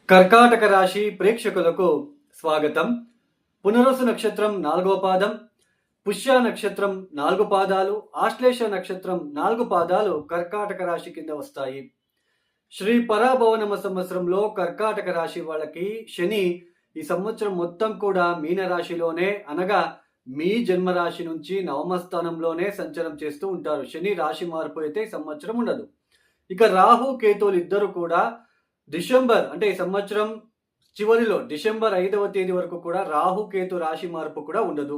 కర్కాటక రాశి ప్రేక్షకులకు స్వాగతం. పునరుసు నక్షత్రం 4వ పాదం, పుష్య నక్షత్రం 4 పాదాలు, ఆశ్లేష నక్షత్రం 4 పాదాలు కర్కాటక రాశి కింద వస్తాయి. శ్రీ పరాభవనమ సంవత్సరంలో కర్కాటక రాశి వాళ్ళకి శని ఈ సంవత్సరం మొత్తం కూడా మీన రాశిలోనే, అనగా మీ జన్మరాశి నుంచి నవమ స్థానంలోనే సంచారం చేస్తూ ఉంటారు. శని రాశి మార్పు అయితే ఈ సంవత్సరం ఉండదు. ఇక రాహు కేతువులు ఇద్దరు కూడా డిసెంబర్, అంటే ఈ సంవత్సరం చివరిలో డిసెంబర్ 5వ తేదీ వరకు కూడా రాహు కేతు రాశి మార్పు కూడా ఉండదు.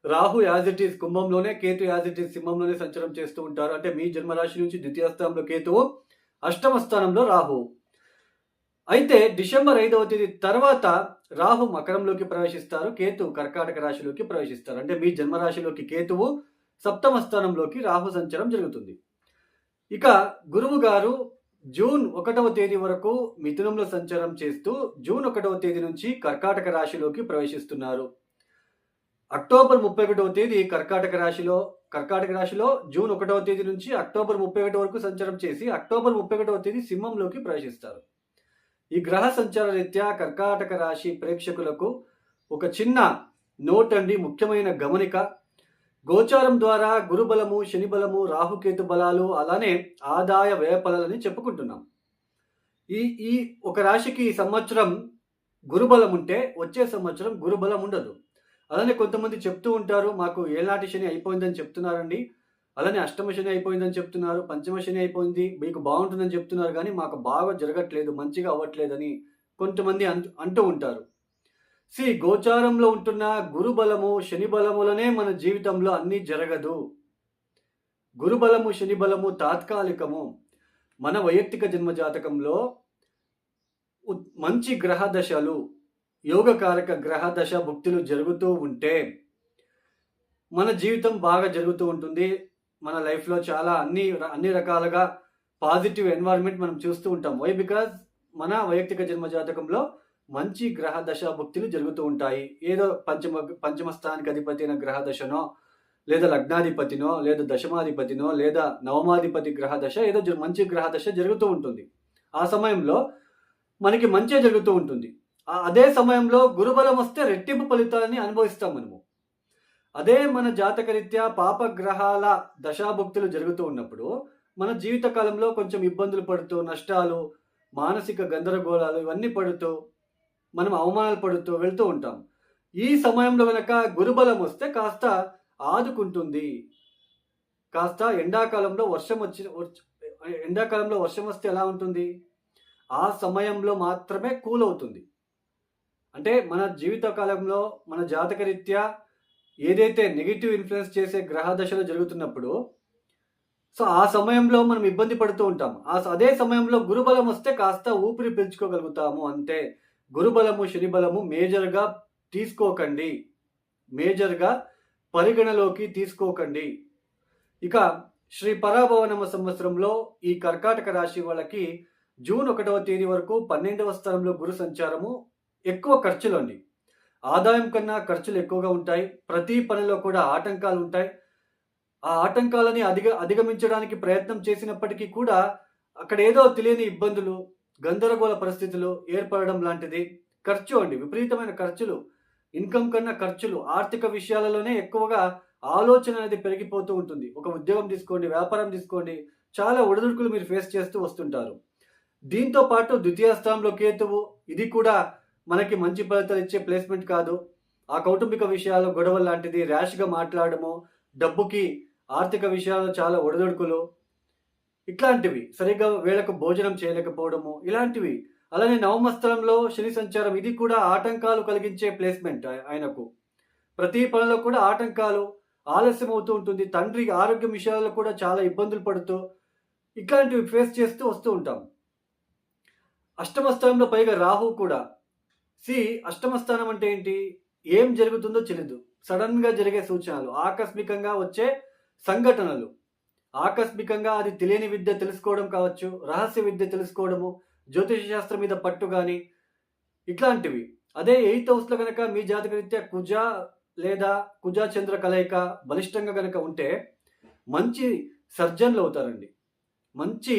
రాహు యాజ్ ఇట్ ఈస్ కుంభంలోనే, కేతు యాజ్ ఇట్ ఈస్ సింహంలోనే సంచారం చేస్తూ ఉంటారు. అంటే మీ జన్మరాశి నుంచి ద్వితీయ స్థానంలో కేతువు, అష్టమ స్థానంలో రాహు. అయితే డిసెంబర్ 5వ తేదీ తర్వాత రాహు మకరంలోకి ప్రవేశిస్తారు, కేతు కర్కాటక రాశిలోకి ప్రవేశిస్తారు. అంటే మీ జన్మరాశిలోకి కేతువు, సప్తమ స్థానంలోకి రాహు సంచారం జరుగుతుంది. ఇక గురువు గారు జూన్ 1వ తేదీ వరకు మిథునంలో సంచారం చేస్తూ జూన్ 1వ తేదీ నుంచి కర్కాటక రాశిలోకి ప్రవేశిస్తున్నారు. అక్టోబర్ 31వ తేదీ కర్కాటక రాశిలో జూన్ 1వ తేదీ నుంచి అక్టోబర్ 31 వరకు సంచారం చేసి అక్టోబర్ 31వ తేదీ సింహంలోకి ప్రవేశిస్తారు. ఈ గ్రహ సంచార రీత్యా కర్కాటక రాశి ప్రేక్షకులకు ఒక చిన్న నోట్ అండి, ముఖ్యమైన గమనిక. గోచారం ద్వారా గురుబలము, శని బలము, రాహుకేతు బలాలు, అలానే ఆదాయ వ్యయ ఫలాలని చెప్పుకుంటున్నాం. ఈ ఈ ఒక రాశికి ఈ సంవత్సరం గురుబలం ఉంటే వచ్చే సంవత్సరం గురుబలం ఉండదు. అలానే కొంతమంది చెప్తూ ఉంటారు, మాకు ఏనాటి శని అయిపోయిందని చెప్తున్నారండి, అలానే అష్టమ శని అయిపోయిందని చెప్తున్నారు, పంచమ శని అయిపోయింది, మీకు బాగుంటుందని చెప్తున్నారు, కానీ మాకు బాగా జరగట్లేదు, మంచిగా అవ్వట్లేదని కొంతమంది అంటూ ఉంటారు. గోచారంలో ఉంటున్న గురుబలము, శని బలములనే మన జీవితంలో అన్నీ జరగదు. గురుబలము, శని బలము తాత్కాలికము. మన వైయక్తిక జన్మజాతకంలో మంచి గ్రహ దశలు, యోగకారక గ్రహ దశ భుక్తులు జరుగుతూ ఉంటే మన జీవితం బాగా జరుగుతూ ఉంటుంది. మన లైఫ్లో చాలా అన్ని రకాలుగా పాజిటివ్ ఎన్వైరన్మెంట్ మనం చూస్తూ ఉంటాం. వై? బికాజ్ మన వైయక్తిక జన్మజాతకంలో మంచి గ్రహ దశ భుక్తులు జరుగుతూ ఉంటాయి. ఏదో పంచమ స్థానానికి అధిపతి అయిన గ్రహ దశనో, లేదా లగ్నాధిపతినో, లేదా దశమాధిపతినో, లేదా నవమాధిపతి గ్రహ దశ, ఏదో మంచి గ్రహ దశ జరుగుతూ ఉంటుంది. ఆ సమయంలో మనకి మంచి జరుగుతూ ఉంటుంది. అదే సమయంలో గురుబలం వస్తే రెట్టింపు ఫలితాలని అనుభవిస్తాం మనము. అదే మన జాతకరీత్యా పాపగ్రహాల దశాభుక్తులు జరుగుతూ ఉన్నప్పుడు మన జీవిత కాలంలో కొంచెం ఇబ్బందులు పడుతూ, నష్టాలు, మానసిక గందరగోళాలు ఇవన్నీ పడుతూ, మనం అవమానాలు పడుతూ వెళ్తూ ఉంటాం. ఈ సమయంలో కనుక గురుబలం వస్తే కాస్త ఆదుకుంటుంది. కాస్త ఎండాకాలంలో వర్షం వస్తే ఎలా ఉంటుంది? ఆ సమయంలో మాత్రమే కూల్ అవుతుంది. అంటే మన జీవిత కాలంలో మన జాతకరీత్యా ఏదైతే నెగిటివ్ ఇన్ఫ్లుయెన్స్ చేసే గ్రహ దశలు జరుగుతున్నప్పుడు, ఆ సమయంలో మనం ఇబ్బంది పడుతూ ఉంటాం. అదే సమయంలో గురుబలం వస్తే కాస్త ఊపిరి పీల్చుకోగలుగుతాము. అంతే. గురుబలము, శని బలము మేజర్గా తీసుకోకండి, మేజర్గా పరిగణలోకి తీసుకోకండి. ఇక శ్రీ పరాభవనమ సంవత్సరంలో ఈ కర్కాటక రాశి వాళ్ళకి జూన్ 1వ తేదీ వరకు 12వ స్థానంలో గురు సంచారము. ఎక్కువ ఖర్చులు అండి, ఆదాయం కన్నా ఖర్చులు ఎక్కువగా ఉంటాయి. ప్రతి పనిలో కూడా ఆటంకాలు ఉంటాయి. ఆ ఆటంకాలని అధిగమించడానికి ప్రయత్నం చేసినప్పటికీ కూడా అక్కడ ఏదో తెలియని ఇబ్బందులు, గందరగోళ పరిస్థితులు ఏర్పడడం లాంటిది. ఖర్చు అండి, విపరీతమైన ఖర్చులు. ఇన్కమ్ కన్నా ఖర్చులు, ఆర్థిక విషయాలలోనే ఎక్కువగా ఆలోచన అనేది పెరిగిపోతూ ఉంటుంది. ఒక ఉద్యోగం తీసుకోండి, వ్యాపారం తీసుకోండి, చాలా ఒడిదుడుకులు మీరు ఫేస్ చేస్తూ వస్తుంటారు. దీంతో పాటు ద్వితీయ స్థానంలో కేతువు, ఇది కూడా మనకి మంచి ఫలితాలు ఇచ్చే ప్లేస్మెంట్ కాదు. ఆ కౌటుంబిక విషయాలు గొడవలు లాంటిది, ర్యాష్గా మాట్లాడము, డబ్బుకి ఆర్థిక విషయాల్లో చాలా ఒడిదుడుకులు, ఇట్లాంటివి, సరిగ్గా వేళకు భోజనం చేయలేకపోవడము, ఇలాంటివి. అలానే నవమ స్థలంలో శని సంచారం, ఇది కూడా ఆటంకాలు కలిగించే ప్లేస్మెంట్ ఆయనకు. ప్రతి పనిలో కూడా ఆటంకాలు, ఆలస్యం అవుతూ ఉంటుంది. తండ్రి ఆరోగ్యం విషయాల్లో కూడా చాలా ఇబ్బందులు పడుతూ ఇట్లాంటివి ఫేస్ చేస్తూ వస్తూ ఉంటాం. అష్టమ స్థానంలో పైగా రాహు కూడా. అష్టమ స్థానం అంటే ఏంటి? ఏం జరుగుతుందో తెలియదు, సడన్గా జరిగే సూచనలు, ఆకస్మికంగా వచ్చే సంఘటనలు, ఆకస్మికంగా అది తెలియని విద్య తెలుసుకోవడం కావచ్చు, రహస్య విద్య తెలుసుకోవడము, జ్యోతిష శాస్త్రం మీద పట్టు కానీ ఇట్లాంటివి. అదే 8th హౌస్లో కనుక మీ జాతకరీత్యా కుజ లేదా కుజ చంద్ర కలయిక బలిష్టంగా కనుక ఉంటే మంచి సర్జన్లు అవుతారండి. మంచి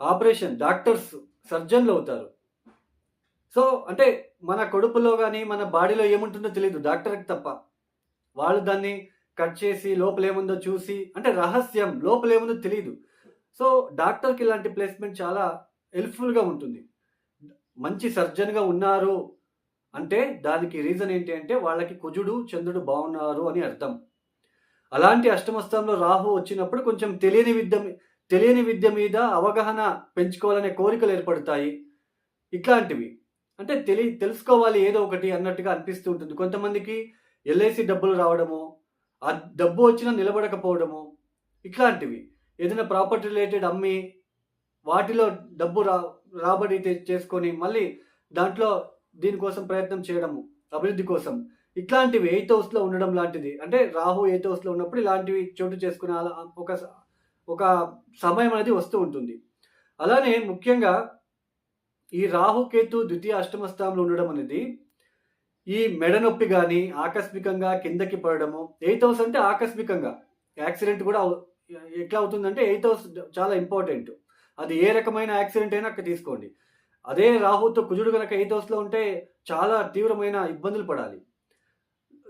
ఆపరేషన్ డాక్టర్స్, సర్జన్లు అవుతారు. సో అంటే మన కడుపులో గాని, మన బాడీలో ఏముంటుందో తెలీదు డాక్టర్‌కి తప్ప. వాళ్ళు దాన్ని కట్ చేసి లోపలేముందో చూసి అంటే రహస్యం లోపలేముందో తెలీదు. సో డాక్టర్‌కి ఇలాంటి ప్లేస్‌మెంట్ చాలా హెల్ప్‌ఫుల్‌గా ఉంటుంది. మంచి సర్జన్‌గా ఉన్నారు అంటే దానికి రీజన్ ఏంటి అంటే వాళ్ళకి కుజుడు, చంద్రుడు బావున్నారు అని అర్థం. అలాంటి అష్టమ స్థానంలో రాహు వచ్చినప్పుడు కొంచెం తెలియని విద్య మీద అవగాహన పెంచుకోవాలనే కోరికలు ఏర్పడతాయి. ఇట్లాంటివి. అంటే తెలుసుకోవాలి ఏదో ఒకటి అన్నట్టుగా అనిపిస్తూ ఉంటుంది. కొంతమందికి ఎల్ఐసి డబ్బులు రావడము, ఆ డబ్బు వచ్చినా నిలబడకపోవడము, ఇట్లాంటివి. ఏదైనా ప్రాపర్టీ రిలేటెడ్ అమ్మి, వాటిలో డబ్బు రాబడి చేసుకొని మళ్ళీ దాంట్లో దీనికోసం ప్రయత్నం చేయడము, అభివృద్ధి కోసం. ఇట్లాంటివి ఎయిత్ హౌస్‌లో ఉండడం లాంటిది. అంటే రాహు ఎయిత్ హౌస్‌లో ఉన్నప్పుడు ఇలాంటివి చోటు చేసుకునే ఒక సమయం అనేది వస్తూ ఉంటుంది. అలానే ముఖ్యంగా ఈ రాహుకేతు ద్వితీయ అష్టమ స్థానంలో ఉండడం అనేది ఈ మెడ నొప్పి గాని, ఆకస్మికంగా కిందకి పడడము. ఎయిత్ హౌస్ అంటే ఆకస్మికంగా. యాక్సిడెంట్ కూడా ఎట్లా అవుతుందంటే ఎయిత్ హౌస్ చాలా ఇంపార్టెంట్. అది ఏ రకమైన యాక్సిడెంట్ అయినా అక్కడ తీసుకోండి. అదే రాహుతో కుజుడు గనక ఎయిత్ హౌస్‌లో ఉంటే చాలా తీవ్రమైన ఇబ్బందులు పడాలి.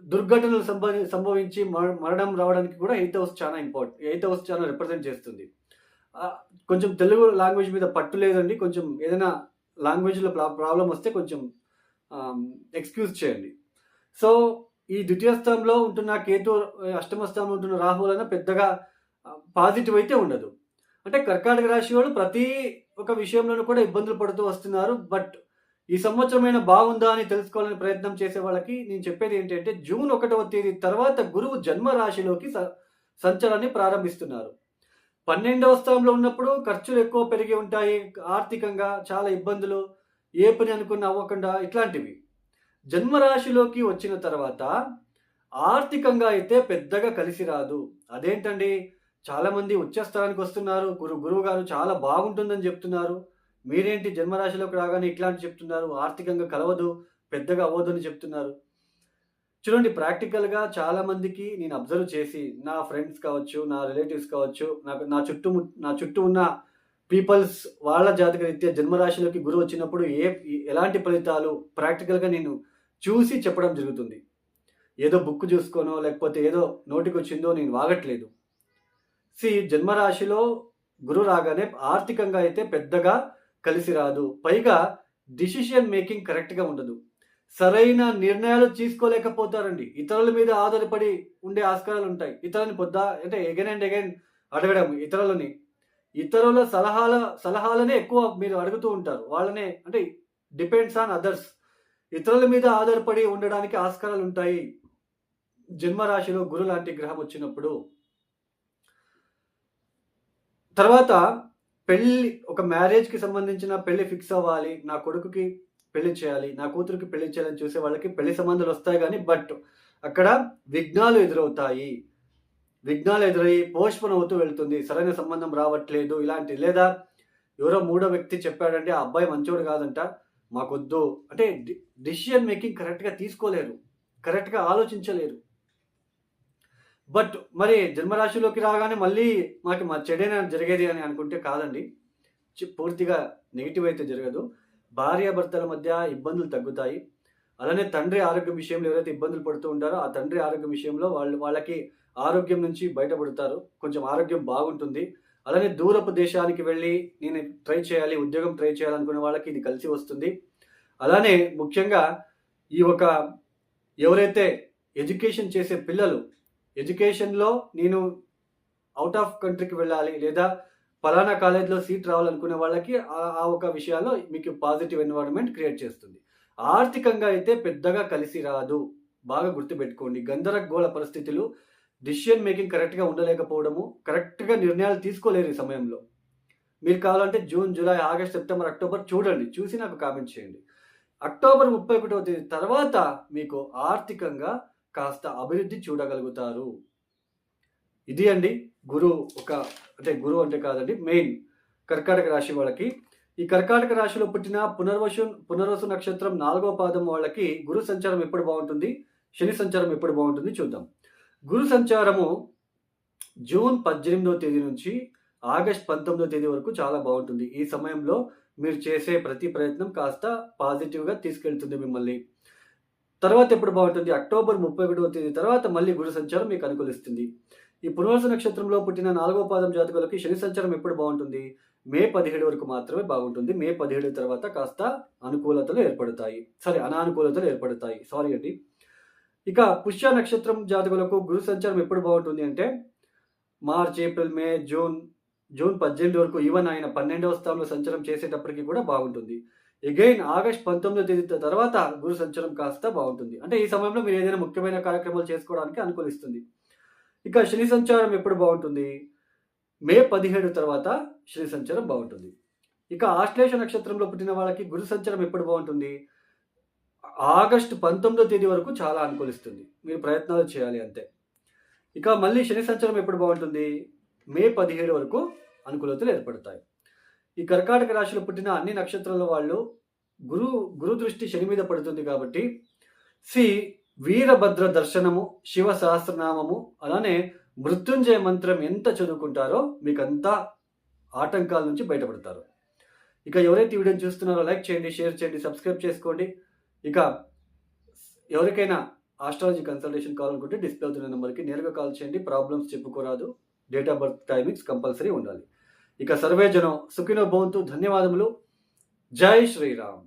దుర్ఘటనలు సంభవించి మరణం రావడానికి కూడా ఎయిత్ హౌస్ చాలా ఎయిత్ హౌస్ చాలా రిప్రజెంట్ చేస్తుంది. కొంచెం తెలుగు లాంగ్వేజ్ మీద పట్టు లేదండి. కొంచెం ఏదైనా లాంగ్వేజ్‌లో ప్రాబ్లమ్ వస్తే కొంచెం ఎక్స్‌క్యూజ్ చేయండి. సో, ఈ ద్వితీయ స్థానంలో ఉంటున్న కేతు, అష్టమ స్థానంలో ఉంటున్న రాహు వలన పెద్దగా పాజిటివ్ అయితే ఉండదు. అంటే కర్కాటక రాశి వాళ్ళు ప్రతి ఒక్క విషయంలోనూ కూడా ఇబ్బందులు పడుతూ వస్తున్నారు. బట్ ఈ సంవత్సరమైనా బాగుందా అని తెలుసుకోవాలని ప్రయత్నం చేసే వాళ్ళకి నేను చెప్పేది ఏంటంటే జూన్ 1వ తేదీ తర్వాత గురువు జన్మ రాశిలోకి సంచారాన్ని ప్రారంభిస్తున్నారు. 12వ స్థానంలో ఉన్నప్పుడు ఖర్చులు ఎక్కువ పెరిగి ఉంటాయి. ఆర్థికంగా చాలా ఇబ్బందులు, ఏ పని అనుకున్న అవ్వకుండా ఇట్లాంటివి. జన్మరాశిలోకి వచ్చిన తర్వాత ఆర్థికంగా అయితే పెద్దగా కలిసి రాదు. అదేంటండి చాలామంది ఉచ్చ స్థానానికి వస్తున్నారు. గురువుగారు చాలా బాగుంటుందని చెప్తున్నారు. మీరేంటి జన్మరాశిలోకి రాగానే ఇట్లాంటివి చెప్తున్నారు. ఆర్థికంగా కలవదు, పెద్దగా అవ్వదు అని చెప్తున్నారు. చూడండి ప్రాక్టికల్‌గా చాలామందికి నేను అబ్జర్వ్ చేసి నా ఫ్రెండ్స్ కావచ్చు, నా రిలేటివ్స్ కావచ్చు, నా చుట్టూ ఉన్న పీపుల్స్ వాళ్ళ జాతకరీత్యా జన్మరాశిలోకి గురువు వచ్చినప్పుడు ఎలాంటి ఫలితాలు ప్రాక్టికల్‌గా నేను చూసి చెప్పడం జరుగుతుంది. ఏదో బుక్ చూసుకోనో లేకపోతే ఏదో నోటికొచ్చిందో నేను వాగట్లేదు. జన్మరాశిలో గురువు రాగానే ఆర్థికంగా అయితే పెద్దగా కలిసి రాదు. పైగా డిసిషన్ మేకింగ్ కరెక్ట్‌గా ఉండదు. సరైన నిర్ణయాలు తీసుకోలేకపోతారండి. ఇతరుల మీద ఆధారపడి ఉండే ఆస్కారాలుంటాయి. ఇతరులని అంటే అగైన్ అండ్ అగైన్ అడగడం ఇతరులని. ఇతరుల సలహాలనే ఎక్కువ మీరు అడుగుతూ ఉంటారు. వాళ్ళనే అంటే డిపెండ్స్ ఆన్ అదర్స్. ఇతరుల మీద ఆధారపడి ఉండడానికి ఆస్కారాలుంటాయి. జన్మరాశిలో గురు లాంటి గ్రహం వచ్చినప్పుడు. తర్వాత ఒక మ్యారేజ్‌కి సంబంధించిన పెళ్లి ఫిక్స్ అవ్వాలి. నా కొడుకుకి పెళ్లి చేయాలి, నా కూతురికి పెళ్లి చేయాలని చూసే వాళ్ళకి పెళ్లి సంబంధాలు వస్తాయి గానీ, బట్ అక్కడ విఘ్నాలు ఎదురవుతాయి. విఘ్నాలు ఎదురయ్యి పోస్ట్‌పోన్ అవుతూ వెళ్తుంది. సరైన సంబంధం రావట్లేదు ఇలాంటి. లేదా ఎవరో మూడో వ్యక్తి చెప్పాడంటే ఆ అబ్బాయి మంచోడు కాదంట, మాకొద్దు. అంటే డెసిషన్ మేకింగ్ కరెక్ట్‌గా తీసుకోలేరు. కరెక్ట్‌గా ఆలోచించలేరు. బట్ మరి జన్మరాశిలోకి రాగానే మళ్ళీ మా చెడేనా జరిగేది అని అనుకుంటే కాదండి. పూర్తిగా నెగెటివ్ అయితే జరగదు. భార్యాభర్తల మధ్య ఇబ్బందులు తగ్గుతాయి. అలానే తండ్రి ఆరోగ్యం విషయంలో ఎవరైతే ఇబ్బందులు పడుతూ ఉంటారో, ఆ తండ్రి ఆరోగ్యం విషయంలో వాళ్ళకి ఆరోగ్యం నుంచి బయటపడతారు. కొంచెం ఆరోగ్యం బాగుంటుంది. అలానే దూరపు దేశానికి వెళ్ళి నేను ట్రై చేయాలి, ఉద్యోగం ట్రై చేయాలనుకునే వాళ్ళకి ఇది కలిసి వస్తుంది. అలానే ముఖ్యంగా ఎవరైతే ఎడ్యుకేషన్ చేసే పిల్లలు, ఎడ్యుకేషన్‌లో నేను ఔట్ ఆఫ్ కంట్రీకి వెళ్ళాలి లేదా పలానా కాలేజ్‌లో సీట్ రావాలనుకునే వాళ్ళకి ఆ ఒక విషయాల్లో మీకు పాజిటివ్ ఎన్విరాన్మెంట్ క్రియేట్ చేస్తుంది. ఆర్థికంగా అయితే పెద్దగా కలిసి రాదు. బాగా గుర్తుపెట్టుకోండి. గందరగోళ పరిస్థితులు, డెసిషన్ మేకింగ్ కరెక్ట్‌గా ఉండలేకపోవడము, కరెక్ట్‌గా నిర్ణయాలు తీసుకోలేరు ఈ సమయంలో. మీరు కావాలంటే June, July, August, September, October చూడండి. చూసి నాకు కామెంట్ చేయండి. అక్టోబర్ 31వ తేదీ తర్వాత మీకు ఆర్థికంగా కాస్త అభివృద్ధి చూడగలుగుతారు. ఇది అండి గురువు అంటే కాదండి, మెయిన్ కర్కాటక రాశి వాళ్ళకి. ఈ కర్కాటక రాశిలో పుట్టిన పునర్వసు నక్షత్రం 4వ పాదం వాళ్ళకి గురు సంచారం ఎప్పుడు బాగుంటుంది, శని సంచారం ఎప్పుడు బాగుంటుంది చూద్దాం. గురు సంచారము జూన్ 18వ తేదీ నుంచి ఆగస్ట్ 19వ తేదీ వరకు చాలా బాగుంటుంది. ఈ సమయంలో మీరు చేసే ప్రతి ప్రయత్నం కాస్త పాజిటివ్‌గా తీసుకెళ్తుంది మిమ్మల్ని. తర్వాత ఎప్పుడు బావుంటుంది? అక్టోబర్ 31వ తేదీ తర్వాత మళ్ళీ గురు సంచారం మీకు అనుకూలిస్తుంది. ఈ పునర్వసు నక్షత్రంలో పుట్టిన 4వ పాదం జాతకులకి శని సంచారం ఎప్పుడు బావుంటుంది? మే 17 వరకు మాత్రమే బాగుంటుంది. మే 17 తర్వాత కాస్త అనుకూలతలు ఏర్పడతాయి. అనానుకూలతలు ఏర్పడతాయి. సారీ అండి. ఇక పుష్య నక్షత్రం జాతకులకు గురు సంచారం ఎప్పుడు బావుంటుంది అంటే మార్చ్, ఏప్రిల్, మే, జూన్ 18 వరకు ఈవెన్ ఆయన 12వ స్థానంలో సంచారం చేసేటప్పటికి కూడా బాగుంటుంది. అగైన్ ఆగస్ట్ 19వ తేదీ తర్వాత గురు సంచారం కాస్త బాగుంటుంది. అంటే ఈ సమయంలో మీరు ఏదైనా ముఖ్యమైన కార్యక్రమాలు చేసుకోవడానికి అనుకూలిస్తుంది. ఇక శని సంచారం ఎప్పుడు బాగుంటుంది? మే 17 తర్వాత శని సంచారం బాగుంటుంది. ఇక ఆశ్లేష నక్షత్రంలో పుట్టిన వాళ్ళకి గురు సంచారం ఎప్పుడు బాగుంటుంది? ఆగస్టు 19వ తేదీ వరకు చాలా అనుకూలిస్తుంది. మీరు ప్రయత్నాలు చేయాలి అంతే. ఇక మళ్ళీ శని సంచారం ఎప్పుడు బాగుంటుంది? మే 17 వరకు అనుకూలతలు ఏర్పడతాయి. ఈ కర్కాటక రాశిలో పుట్టిన అన్ని నక్షత్రాల వాళ్ళు గురు దృష్టి శని మీద పడుతుంది కాబట్టి శ్రీ వీరభద్ర దర్శనము, శివ సహస్రనామము, అలానే మృత్యుంజయ మంత్రం ఎంత చదువుకుంటారో మీకంతా ఆటంకాల నుంచి బయటపడతారు. ఇక ఎవరైతే ఈ వీడియోని చూస్తున్నారో లైక్ చేయండి, షేర్ చేయండి, సబ్స్క్రైబ్ చేసుకోండి. ఇక ఎవరికైనా ఆస్ట్రాలజీ కన్సల్టేషన్ కావాలనుకుంటే డిస్ప్లే అవుతున్న నెంబర్కి నేరుగా కాల్ చేయండి. ప్రాబ్లమ్స్ చెప్పుకోరాదు. Date of birth timings compulsory ఉండాలి. ఇక సర్వే జనం సుఖినో భవంతు. ధన్యవాదములు. జై శ్రీరామ్.